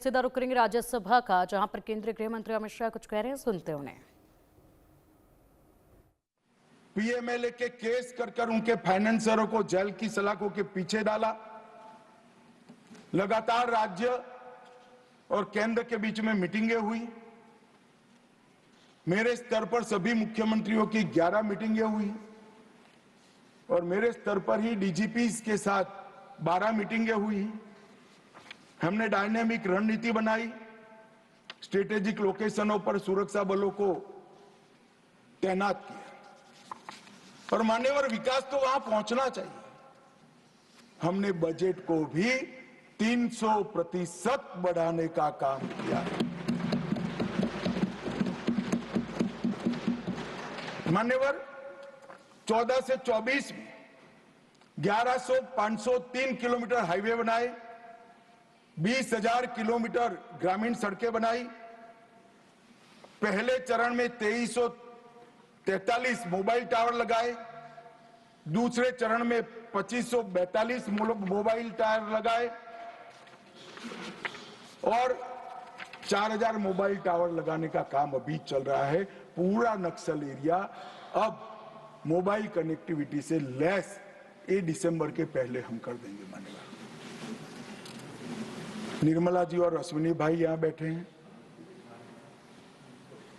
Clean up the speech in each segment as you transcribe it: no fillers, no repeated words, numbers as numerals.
सीधा रुख करेंगे राज्यसभा का, जहां पर केंद्रीय गृह मंत्री अमित शाह कुछ कह रहे हैं, सुनते उन्हें। पीएमएलए के केस कर उनके फाइनेंसरों को जेल की सलाखों के पीछे डाला। लगातार राज्य और केंद्र के बीच में मीटिंगें हुई। मेरे स्तर पर सभी मुख्यमंत्रियों की 11 मीटिंगें हुई और मेरे स्तर पर ही डीजीपीज के साथ 12 मीटिंगें हुई। हमने डायनेमिक रणनीति बनाई, स्ट्रेटेजिक लोकेशनों पर सुरक्षा बलों को तैनात किया और मान्यवर विकास तो वहां पहुंचना चाहिए। हमने बजट को भी 300% बढ़ाने का काम किया है। मान्यवर 14 से 24 में 1100-503 किलोमीटर हाईवे बनाए, 20,000 किलोमीटर ग्रामीण सड़कें बनाई। पहले चरण में 2343 मोबाइल टावर लगाए, दूसरे चरण में 2542 मोबाइल टावर लगाए और 4000 मोबाइल टावर लगाने का काम अभी चल रहा है। पूरा नक्सल एरिया अब मोबाइल कनेक्टिविटी से लैस ये दिसंबर के पहले हम कर देंगे। मान्यवर निर्मला जी और अश्विनी भाई यहां बैठे हैं।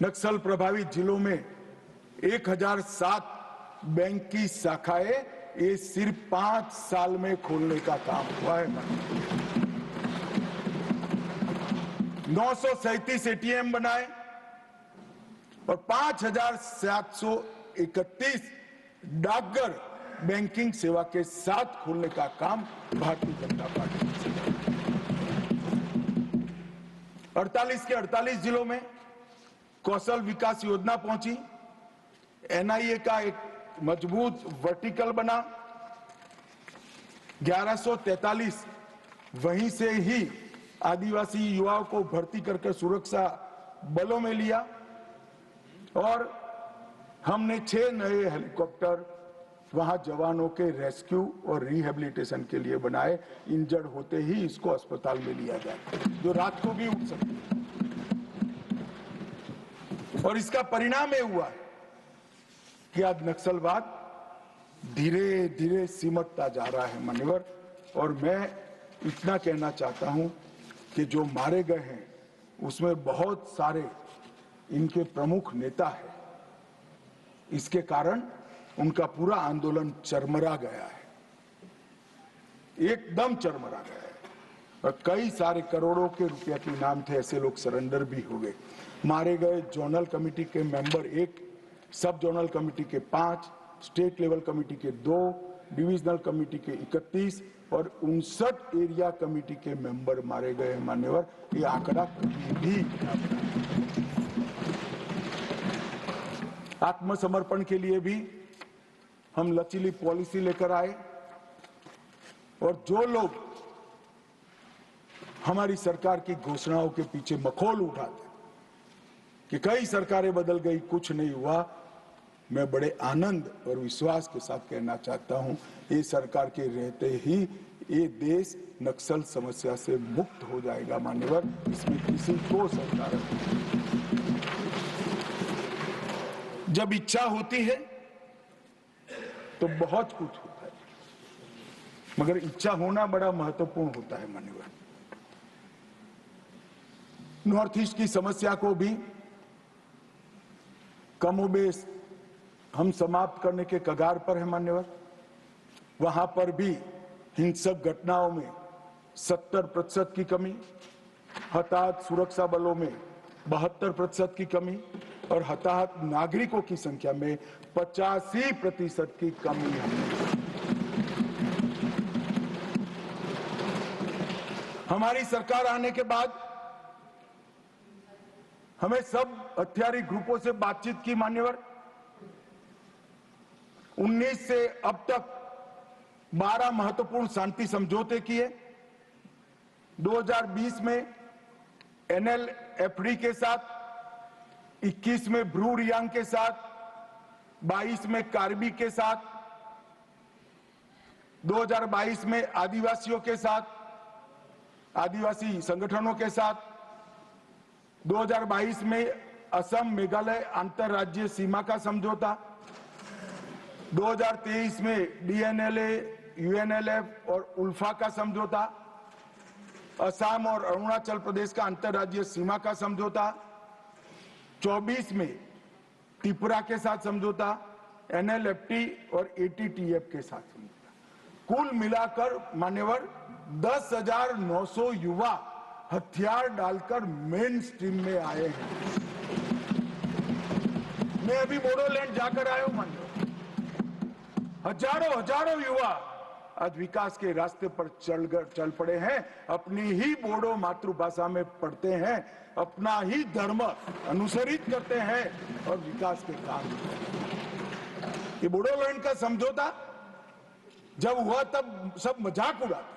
नक्सल प्रभावित जिलों में 1007 बैंक की शाखाएं ये सिर्फ 5 साल में खोलने का काम हुआ है। 937 एटीएम बनाए और 5731 डाकघर बैंकिंग सेवा के साथ खोलने का काम भारतीय जनता पार्टी ने किया। 48 के 48 जिलों में कौशल विकास योजना पहुंची। एनआईए का एक मजबूत वर्टिकल बना। 1143 वहीं से ही आदिवासी युवाओं को भर्ती करके सुरक्षा बलों में लिया और हमने 6 नए हेलीकॉप्टर वहां जवानों के रेस्क्यू और रिहेबिलिटेशन के लिए बनाए। इंजर्ड होते ही इसको अस्पताल में लिया जाए, जो रात को भी उठ सकते। और इसका परिणाम यह हुआ है कि आज नक्सलवाद धीरे धीरे सिमटता जा रहा है। मान्यवर, और मैं इतना कहना चाहता हूं कि जो मारे गए हैं उसमें बहुत सारे इनके प्रमुख नेता हैं। इसके कारण उनका पूरा आंदोलन चरमरा गया है, एकदम चरमरा गया है और कई सारे करोड़ों के रुपया के इनाम थे, ऐसे लोग सरेंडर भी हो गए। मारे गए जोनल कमेटी के मेंबर 1, सब जोनल कमेटी के 5, स्टेट लेवल कमेटी के 2, डिविजनल कमेटी के 31 और 59 एरिया कमेटी के मेंबर मारे गए। मान्यवर, ये आंकड़ा कभी भी आत्मसमर्पण के लिए भी हम लचीली पॉलिसी लेकर आए और जो लोग हमारी सरकार की घोषणाओं के पीछे मखौल उठाते कि कई सरकारें बदल गई, कुछ नहीं हुआ, मैं बड़े आनंद और विश्वास के साथ कहना चाहता हूं, ये सरकार के रहते ही ये देश नक्सल समस्या से मुक्त हो जाएगा। मान्यवर, इसमें किसी को सरकार जब इच्छा होती है तो बहुत कुछ होता है, मगर इच्छा होना बड़ा महत्वपूर्ण होता है। मान्यवर, नॉर्थ ईस्ट की समस्या को भी कमोबेश हम समाप्त करने के कगार पर है। मान्यवर, वहां पर भी हिंसक घटनाओं में 70% की कमी, हताहत सुरक्षा बलों में 72% की कमी और हताहत नागरिकों की संख्या में 85% की कमी है। हमारी सरकार आने के बाद हमें सब हथियारी ग्रुपों से बातचीत की। मान्यवर, 19 से अब तक 12 महत्वपूर्ण शांति समझौते किए। 2020 में NLFD के साथ, 21 में ब्रू रियांग के साथ, 22 में कार्बी के साथ, 2022 में आदिवासियों के साथ आदिवासी संगठनों के साथ 2022 में असम मेघालय अंतरराज्यीय सीमा का समझौता, 2023 में डीएनएलए, यूएनएलएफ और उल्फा का समझौता, असम और अरुणाचल प्रदेश का अंतरराज्यीय सीमा का समझौता, 24 में त्रिपुरा के साथ समझौता, एनएलएफटी और एटीटीएफ के साथ समझौता। कुल मिलाकर मान्यवर 10,900 युवा हथियार डालकर मेन स्ट्रीम में आए हैं। मैं अभी बोडोलैंड जाकर आया हूं मान्यवर, हजारों युवा आज विकास के रास्ते पर चल पड़े हैं, अपनी ही बोडो मातृभाषा में पढ़ते हैं, अपना ही धर्म अनुसरित करते हैं और विकास के काम करते हैं। ये बोडोलैंड का समझौता जब हुआ तब सब मजाक उड़ाते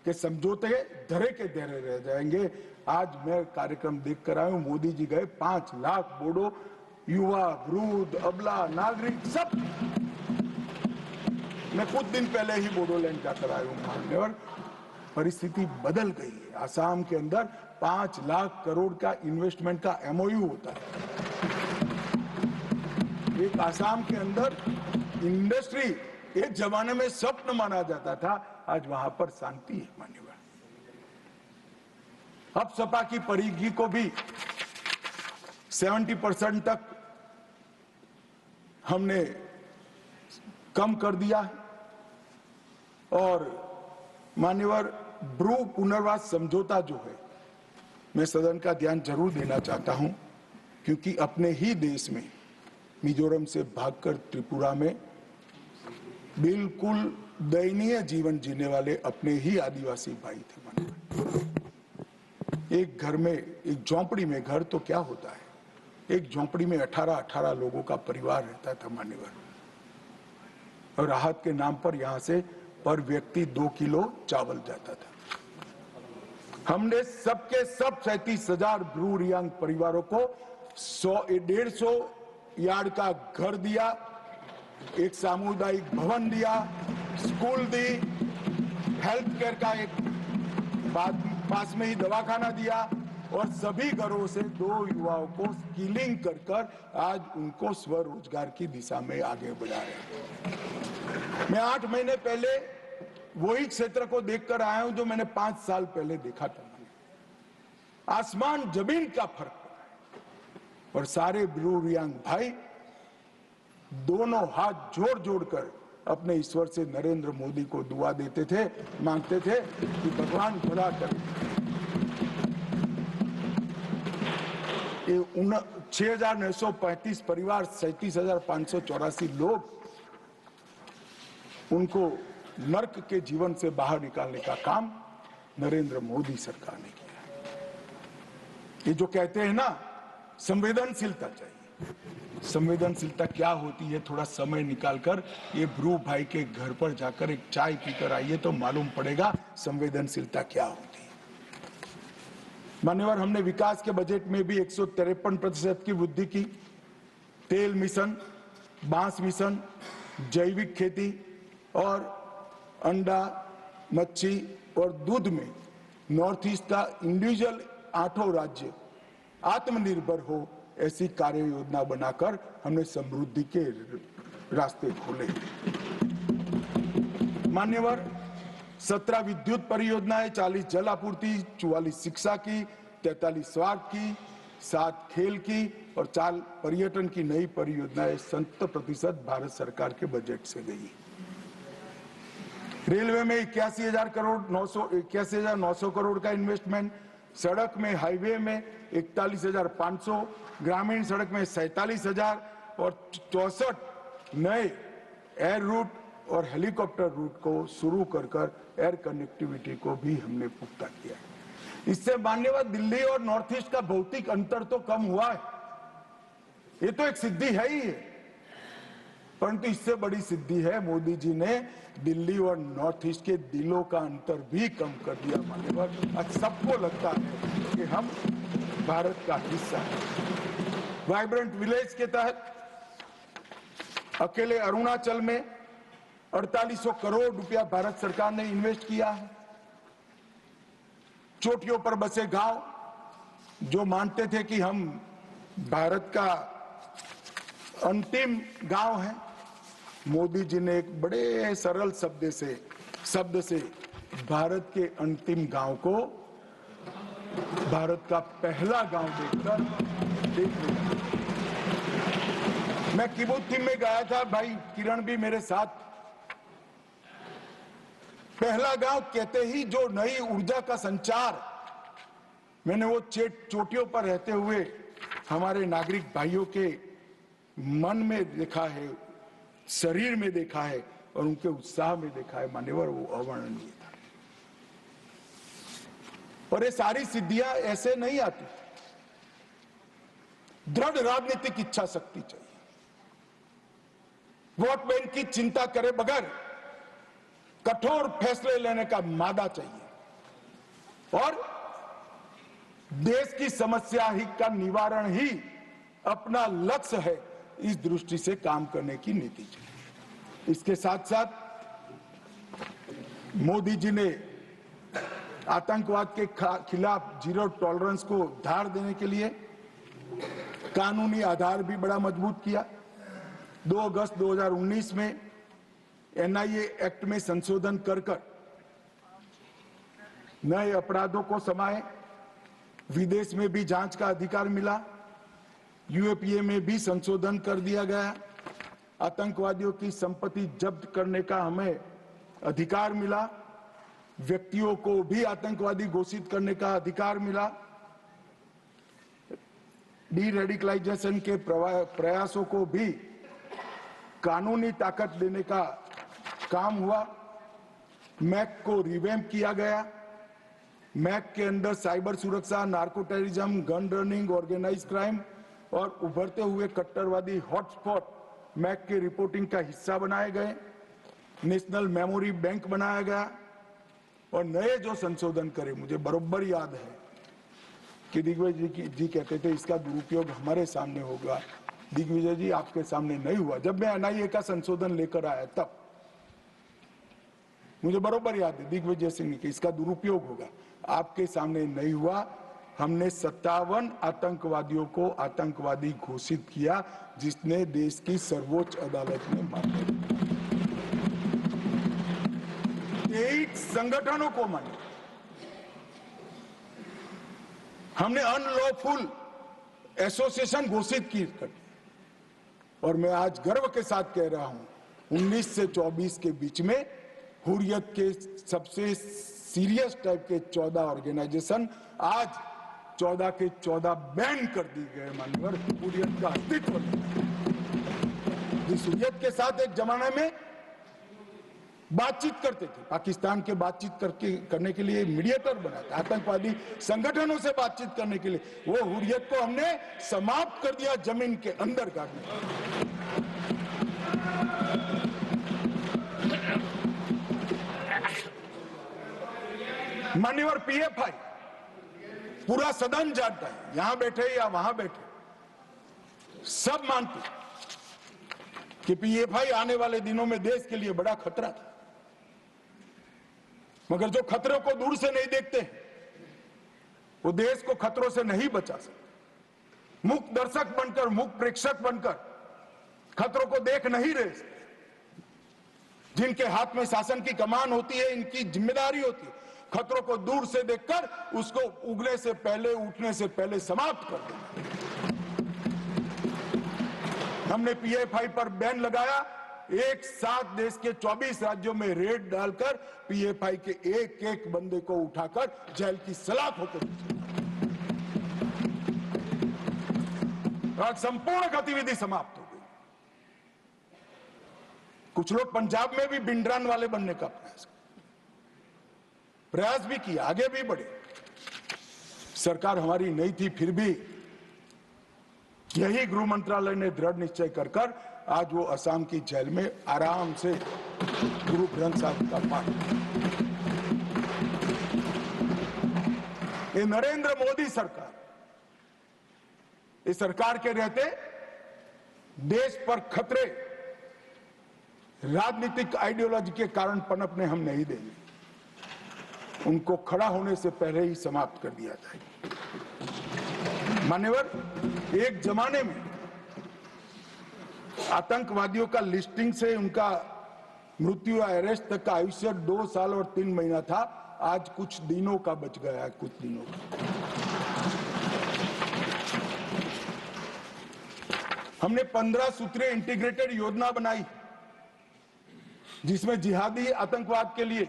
कि समझौते धरे के धरे रह जाएंगे। आज मैं कार्यक्रम देखकर आया हूं, मोदी जी गए, 5 लाख बोडो युवा, वृद्ध, अबला, नागरिक सब। मैं कुछ दिन पहले ही बोडोलैंड जाकर आया हूं और परिस्थिति बदल गई है। आसाम के अंदर 5 लाख करोड़ का इन्वेस्टमेंट का एमओयू होता है। एक आसाम के अंदर इंडस्ट्री एक जमाने में स्वप्न माना जाता था, आज वहां पर शांति है मान्यवर। अब सपा की परिधि को भी 70% तक हमने कम कर दिया है और मान्यवर ब्रू पुनर्वास समझौता जो है, मैं सदन का ध्यान जरूर देना चाहता हूं, क्योंकि अपने ही देश में मिजोरम से भागकर त्रिपुरा में बिल्कुल दयनीय जीवन जीने वाले अपने ही आदिवासी भाई थे मान्यवर। एक घर में, एक झोंपड़ी में, घर तो क्या होता है, एक झोंपड़ी में 18 लोगों का परिवार रहता था मान्यवर, और राहत के नाम पर यहां से पर व्यक्ति 2 किलो चावल जाता था। हमने सबके सब 37,000 ब्रू रियांग परिवारों को 150 यार्ड का घर दिया, एक सामुदायिक भवन दिया, स्कूल दी, हेल्थ केयर का एक पास में ही दवाखाना दिया और सभी घरों से 2 युवाओं को स्किलिंग कर आज उनको स्वरोजगार की दिशा में आगे बढ़ा रहे हैं। मैं 8 महीने पहले वही क्षेत्र को देखकर आया हूं जो मैंने 5 साल पहले देखा था। आसमान जमीन का फर्क पड़ा है और सारे ब्रू रियांग भाई दोनों हाथ जोड़-जोड़कर अपने ईश्वर से नरेंद्र मोदी को दुआ देते थे, मांगते थे कि भगवान भला करे। ये 6,935 परिवार, 37,584 लोग, उनको नर्क के जीवन से बाहर निकालने का काम नरेंद्र मोदी सरकार ने किया। ये जो कहते हैं ना संवेदनशीलता चाहिए, संवेदनशीलता क्या होती है, थोड़ा समय निकालकर ये ब्रू भाई के घर पर जाकर एक चाय पीकर आइए तो मालूम पड़ेगा संवेदनशीलता क्या होती है। मान्यवर, हमने विकास के बजट में भी 153% की वृद्धि की। तेल मिशन, बांस मिशन, जैविक खेती और अंडा, मच्छी और दूध में नॉर्थ ईस्ट का इंडिविजुअल 8 राज्य आत्मनिर्भर हो, ऐसी कार्य योजना बनाकर हमने समृद्धि के रास्ते खोले। मान्यवर, 17 विद्युत परियोजनाएं, 40 जल आपूर्ति, 44 शिक्षा की, 43 स्वास्थ्य की, 7 खेल की और 4 पर्यटन की नई परियोजनाएं 70% भारत सरकार के बजट से गई। रेलवे में 81,900 करोड़ का इन्वेस्टमेंट, सड़क में, हाईवे में 41,500, ग्रामीण सड़क में 47,000 और 64 नए एयर रूट और हेलीकॉप्टर रूट को शुरू कर एयर कनेक्टिविटी को भी हमने पुख्ता किया। इससे मान्यवर दिल्ली और नॉर्थ ईस्ट का भौतिक अंतर तो कम हुआ है, ये तो एक सिद्धि है ही है, परंतु इससे बड़ी सिद्धि है मोदी जी ने दिल्ली और नॉर्थ ईस्ट के दिलों का अंतर भी कम कर दिया। मान्यवर, आज सबको लगता है कि हम भारत का हिस्सा है। वाइब्रेंट विलेज के तहत अकेले अरुणाचल में 4800 करोड़ रुपया भारत सरकार ने इन्वेस्ट किया है। चोटियों पर बसे गांव जो मानते थे कि हम भारत का अंतिम गांव है, मोदी जी ने एक बड़े सरल शब्द से भारत के अंतिम गांव को भारत का पहला गांव देख लिया। मैं किबुत्ज में गया था, भाई किरण भी मेरे साथ। पहला गांव कहते ही जो नई ऊर्जा का संचार मैंने वो चोटियों पर रहते हुए हमारे नागरिक भाइयों के मन में देखा है, शरीर में देखा है और उनके उत्साह में देखा है, मान्यवर, वो अवर्णनीय था। और ये सारी सिद्धियां ऐसे नहीं आती, दृढ़ राजनीतिक इच्छा शक्ति चाहिए, वोट बैंक की चिंता करे बगैर कठोर फैसले लेने का मादा चाहिए और देश की समस्या ही का निवारण ही अपना लक्ष्य है, इस दृष्टि से काम करने की नीति चाहिए। इसके साथ साथ मोदी जी ने आतंकवाद के खिलाफ जीरो टॉलरेंस को धार देने के लिए कानूनी आधार भी बड़ा मजबूत किया। 2 अगस्त 2019 में एनआईए एक्ट में संशोधन कर नए अपराधों को समाये, विदेश में भी जांच का अधिकार मिला, यूएपीए में भी संशोधन कर दिया गया, आतंकवादियों की संपत्ति जब्त करने का हमें अधिकार मिला, व्यक्तियों को भी आतंकवादी घोषित करने का अधिकार मिला, डी रेडिकलाइजेशन के प्रयासों को भी कानूनी ताकत देने का काम हुआ, मैक को रिवैम्प किया गया, मैक के अंदर साइबर सुरक्षा, narco terrorism, gun running, organise crime और उभरते हुए कट्टरवादी हॉटस्पॉट मैक के रिपोर्टिंग का हिस्सा बनाए गए, नेशनल मेमोरी बैंक बनाया गया और नए जो संशोधन करे, मुझे बरोबर याद है कि दिग्विजय जी कहते थे इसका दुरुपयोग हमारे सामने होगा। दिग्विजय जी, आपके सामने नहीं हुआ। जब मैं एनआईए का संशोधन लेकर आया तब मुझे बरोबर याद है दिग्विजय सिंह ने कि इसका दुरुपयोग होगा, आपके सामने नहीं हुआ। हमने 57 आतंकवादियों को आतंकवादी घोषित किया, जिसने देश की सर्वोच्च अदालत में मान्य 23 संगठनों को मान्य। हमने अनलॉफुल एसोसिएशन घोषित की और मैं आज गर्व के साथ कह रहा हूं 19 से 24 के बीच में हुर्रियत के सबसे सीरियस टाइप के 14 ऑर्गेनाइजेशन आज 14 के 14 बैन कर दिए गए। मान्यवर, हुर्रियत का अस्तित्व जिस हुर्रियत के साथ एक जमाने में बातचीत करते थे, पाकिस्तान के बातचीत करने के लिए मीडिएटर बना था, आतंकवादी संगठनों से बातचीत करने के लिए, वो हुर्रियत को हमने समाप्त कर दिया, जमीन के अंदर गाड़ दिया। मान्यवर, पीएफआई पूरा सदन जानता है, यहां बैठे या वहां बैठे सब मानते कि पीएफआई आने वाले दिनों में देश के लिए बड़ा खतरा था, मगर जो खतरों को दूर से नहीं देखते वो देश को खतरों से नहीं बचा सकते। मुक्त दर्शक बनकर, मुक्त प्रेक्षक बनकर खतरों को देख नहीं रहे। जिनके हाथ में शासन की कमान होती है, इनकी जिम्मेदारी होती है खतरों को दूर से देखकर उसको उगने से पहले, उठने से पहले समाप्त कर देना। हमने पीएफआई पर बैन लगाया, एक साथ देश के 24 राज्यों में रेड डालकर पीएफआई के एक एक बंदे को उठाकर जेल की सलाखों को संपूर्ण गतिविधि समाप्त हो गई। कुछ लोग पंजाब में भी बिंडरान वाले बनने का प्रयास भी किया, आगे भी बढ़े। सरकार हमारी नहीं थी, फिर भी यही गृह मंत्रालय ने दृढ़ निश्चय कर आज वो असम की जेल में आराम से गुरु ग्रंथ साहिब का पाठ। ये नरेंद्र मोदी सरकार, इस सरकार के रहते देश पर खतरे राजनीतिक आइडियोलॉजी के कारण पनपने हम नहीं देंगे। उनको खड़ा होने से पहले ही समाप्त कर दिया जाए। मान्यवर, एक जमाने में आतंकवादियों का लिस्टिंग से उनका मृत्यु या अरेस्ट तक का आयुष्य 2 साल और 3 महीना था, आज कुछ दिनों का बच गया है, कुछ दिनों का। हमने 15 सूत्रीय इंटीग्रेटेड योजना बनाई जिसमें जिहादी आतंकवाद के लिए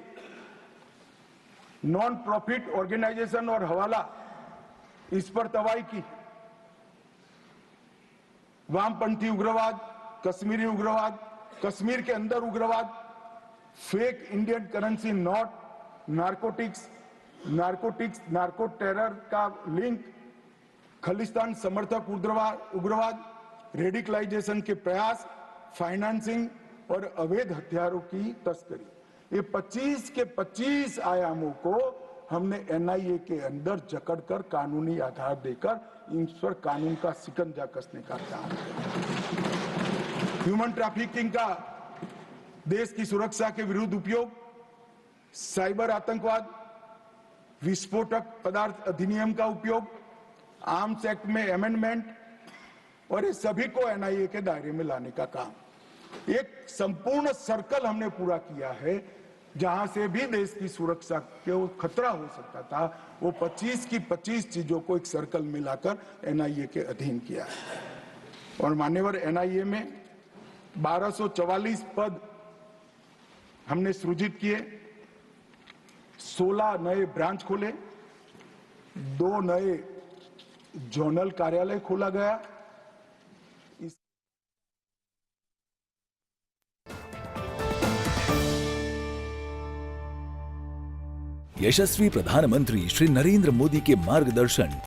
नॉन प्रॉफिट ऑर्गेनाइजेशन और हवाला, इस पर तवाई की। वामपंथी उग्रवाद, कश्मीरी उग्रवाद, कश्मीर के अंदर उग्रवाद, fake Indian currency note, narcotics, narco terror का लिंक, खालिस्तान समर्थक उग्रवाद, रेडिकलाइजेशन के प्रयास, फाइनेंसिंग और अवैध हथियारों की तस्करी, ये 25 के 25 आयामों को हमने एनआईए के अंदर जकड़कर कानूनी आधार देकर इन पर कानून का शिकंजा कसने का काम किया। ह्यूमन ट्रैफिकिंग का देश की सुरक्षा के विरुद्ध उपयोग, साइबर आतंकवाद, विस्फोटक पदार्थ अधिनियम का उपयोग, आर्म्स एक्ट में अमेंडमेंट, और ये सभी को एनआईए के दायरे में लाने का काम, एक संपूर्ण सर्कल हमने पूरा किया है। जहां से भी देश की सुरक्षा को खतरा हो सकता था, वो 25 की 25 चीजों को एक सर्कल में लाकर एनआईए के अधीन किया है। और मान्यवर, एनआईए में 1244 पद हमने सृजित किए, 16 नए ब्रांच खोले, 2 नए जोनल कार्यालय खोला गया। यशस्वी प्रधानमंत्री श्री नरेंद्र मोदी के मार्गदर्शन